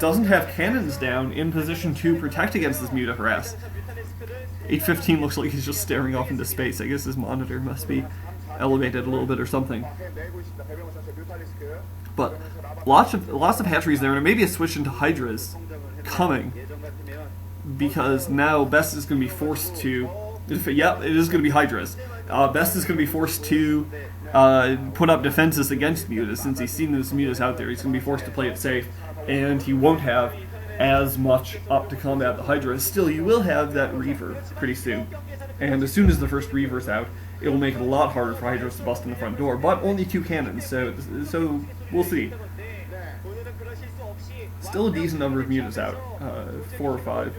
doesn't have cannons down in position to protect against this Muta harass. 815 looks like he's just staring off into space. I guess his monitor must be elevated a little bit or something. But lots of hatcheries there, and maybe a switch into Hydras coming, because now Best is going to be forced to. Yeah, it is going to be Hydras. Best is going to be forced to put up defenses against Mutas, since he's seen those Mutas out there. He's going to be forced to play it safe, and he won't have as much up to combat the Hydras. Still, you will have that Reaver pretty soon, and as soon as the first Reaver's out, it will make it a lot harder for Hydras to bust in the front door, but only 2 cannons, so we'll see. Still a decent number of Mutas out, 4 or 5.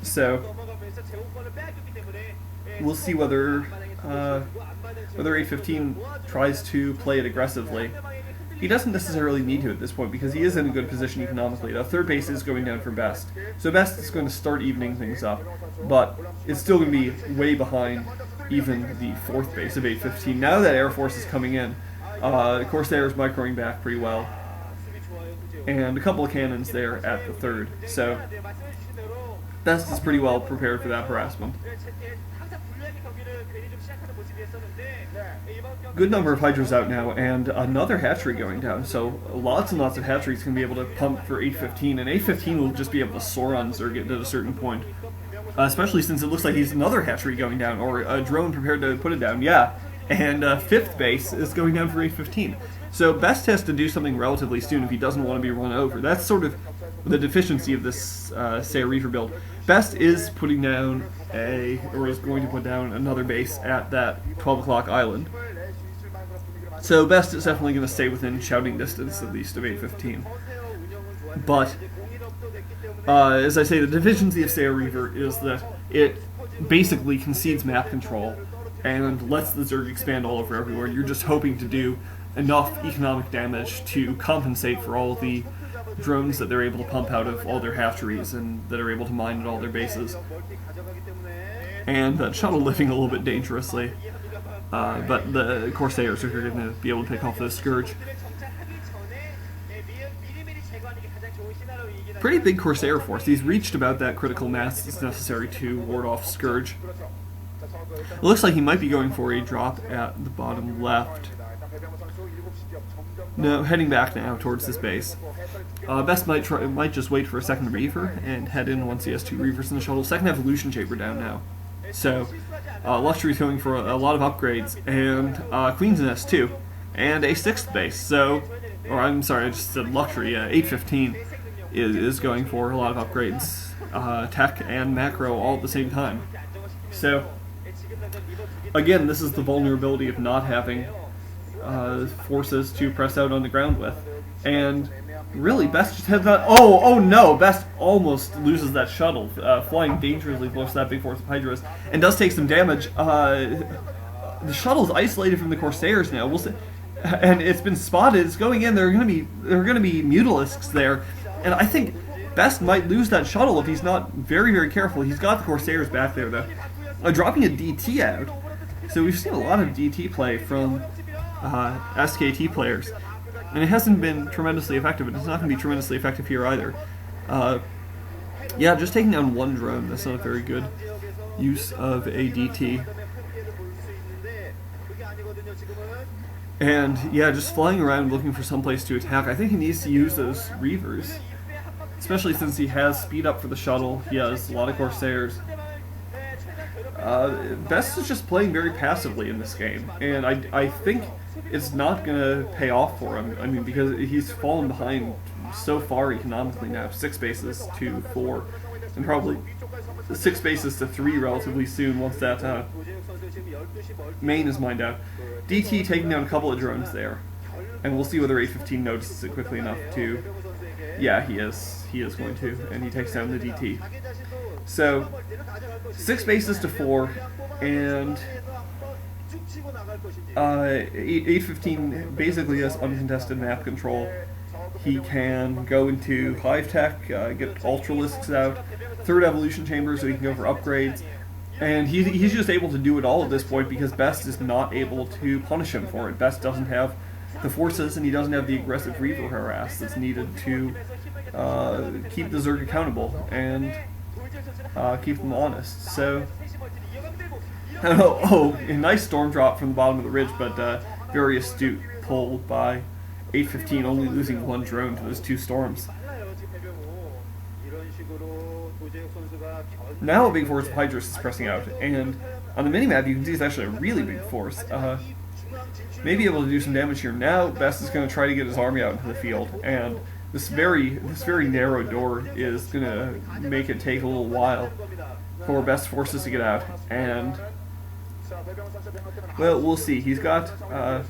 So we'll see whether 815 tries to play it aggressively. He doesn't necessarily need to at this point, because he is in a good position economically. The third base is going down for Best, so Best is going to start evening things up, but it's still going to be way behind even the 4th base of 815. Now that Air Force is coming in, Corsair's microing back pretty well, and a couple of cannons there at the 3rd, so Best is pretty well prepared for that harassment. Good number of Hydras out now, and another hatchery going down, so lots and lots of hatcheries can be able to pump for 815, and 815 will just be able to soar on Zerg at a certain point. Especially since it looks like he's another hatchery going down, or a drone prepared to put it down, yeah. And 5th base is going down for 815. So Best has to do something relatively soon if he doesn't want to be run over. That's sort of the deficiency of this, say, a Reaver build. Best is putting down or is going to put down another base at that 12 o'clock island. So Best is definitely going to stay within shouting distance, at least, of 815. But as I say, the deficiency of Sail Reaver is that it basically concedes map control and lets the Zerg expand all over everywhere. You're just hoping to do enough economic damage to compensate for all the drones that they're able to pump out of all their hatcheries and that are able to mine at all their bases. And that shuttle living a little bit dangerously, but the Corsairs are going to be able to pick off the Scourge. Pretty big Corsair force. He's reached about that critical mass that's necessary to ward off Scourge. It looks like he might be going for a drop at the bottom left. No, heading back now towards this base. Best might just wait for a second Reaver and head in once he has 2 Reavers in the shuttle. Second Evolution Chamber down now. So, Luxury's going for a lot of upgrades, and Queen's Nest too, and a 6th base. So, or I'm sorry, I just said Luxury. 815 is going for a lot of upgrades, tech and macro all at the same time. So, again, this is the vulnerability of not having forces to press out on the ground with, and really, Best just has that. Oh no! Best almost loses that shuttle, flying dangerously close to that big force of Hydras, and does take some damage. The shuttle's isolated from the Corsairs now. We'll see, and it's been spotted. It's going in. There are going to be Mutalisks there, and I think Best might lose that shuttle if he's not very, very careful. He's got the Corsairs back there though, dropping a DT out. So we've seen a lot of DT play from SKT players. And it hasn't been tremendously effective, and it's not going to be tremendously effective here either. Yeah, just taking down 1 drone, that's not a very good use of a DT. And yeah, just flying around looking for some place to attack. I think he needs to use those Reavers, especially since he has speed up for the shuttle. He has a lot of Corsairs. Best is just playing very passively in this game, and I think it's not going to pay off for him. I mean, because he's fallen behind so far economically now. 6 bases to 4, and probably 6 bases to 3 relatively soon once that main is mined out. DT taking down a couple of drones there, and we'll see whether 815 notices it quickly enough to... Yeah, he is going to, and he takes down the DT. So, 6 bases to 4, and 815 basically has uncontested map control. He can go into Hive Tech, get Ultralisks out, 3rd Evolution Chamber so he can go for upgrades, and he's just able to do it all at this point because Best is not able to punish him for it. Best doesn't have the forces, and he doesn't have the aggressive Reaver harass that's needed to keep the Zerg accountable and keep them honest. So, oh, a nice storm drop from the bottom of the ridge, but very astute pull by 815, only losing one drone to those two storms. Now a big force of Hydras is pressing out, and on the minimap you can see it's actually a really big force. May be able to do some damage here. Now Best is going to try to get his army out into the field, and this very narrow door is going to make it take a little while for Best's forces to get out, and well, we'll see. He's got a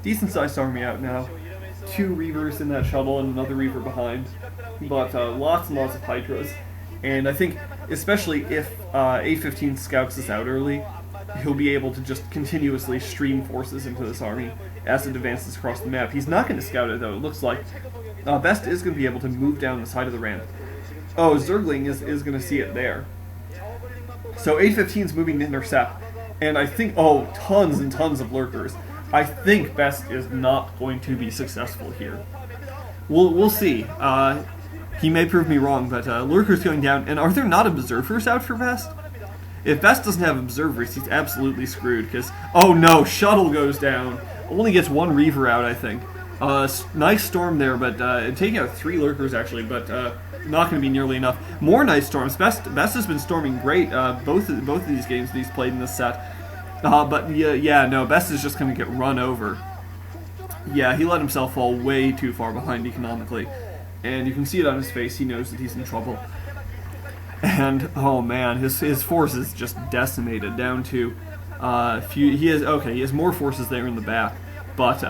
decent-sized army out now. 2 Reavers in that shuttle and another Reaver behind, but lots and lots of Hydras. And I think, especially if 815 scouts this out early, he'll be able to just continuously stream forces into this army as it advances across the map. He's not going to scout it, though. It looks like Best is going to be able to move down the side of the ramp. Oh, Zergling is going to see it there. So 815's moving to intercept. And I think, oh, tons and tons of lurkers. I think Best is not going to be successful here. We'll see. He may prove me wrong, but lurkers going down. And are there not observers out for Best? If Best doesn't have observers, he's absolutely screwed. Because, oh no, shuttle goes down. Only gets 1 Reaver out, I think. Nice storm there, but taking out 3 lurkers actually, but not going to be nearly enough. More nice storms. Best has been storming great both of these games that he's played in this set. But yeah, no, Best is just going to get run over. Yeah, he let himself fall way too far behind economically, and you can see it on his face. He knows that he's in trouble. And oh man, his force is just decimated down to few. He has more forces there in the back, but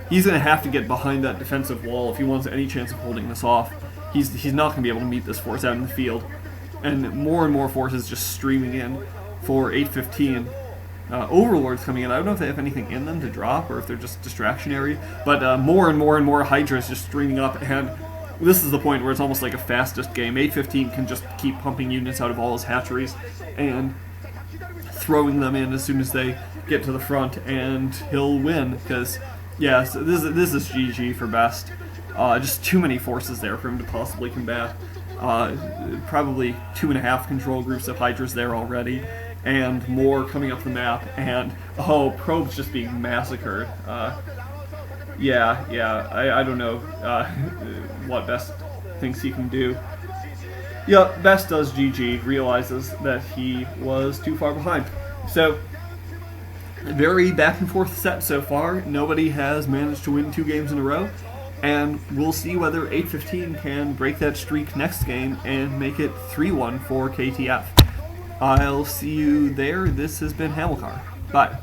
he's going to have to get behind that defensive wall if he wants any chance of holding this off. He's not going to be able to meet this force out in the field, and more forces just streaming in for 815. Overlords coming in. I don't know if they have anything in them to drop or if they're just distractionary, but more and more Hydras just streaming up, and this is the point where it's almost like a fastest game. 815 can just keep pumping units out of all his hatcheries and throwing them in as soon as they get to the front, and he'll win, because yeah, so this is GG for Best. Just too many forces there for him to possibly combat. Probably 2.5 control groups of Hydras there already, and more coming up the map, and oh, Probe's just being massacred. Yeah, I don't know what Best thinks he can do. Yeah, Best does GG, realizes that he was too far behind. So, very back and forth set so far. Nobody has managed to win 2 games in a row, and we'll see whether 815 can break that streak next game and make it 3-1 for KTF. I'll see you there. This has been Hamilcar. Bye.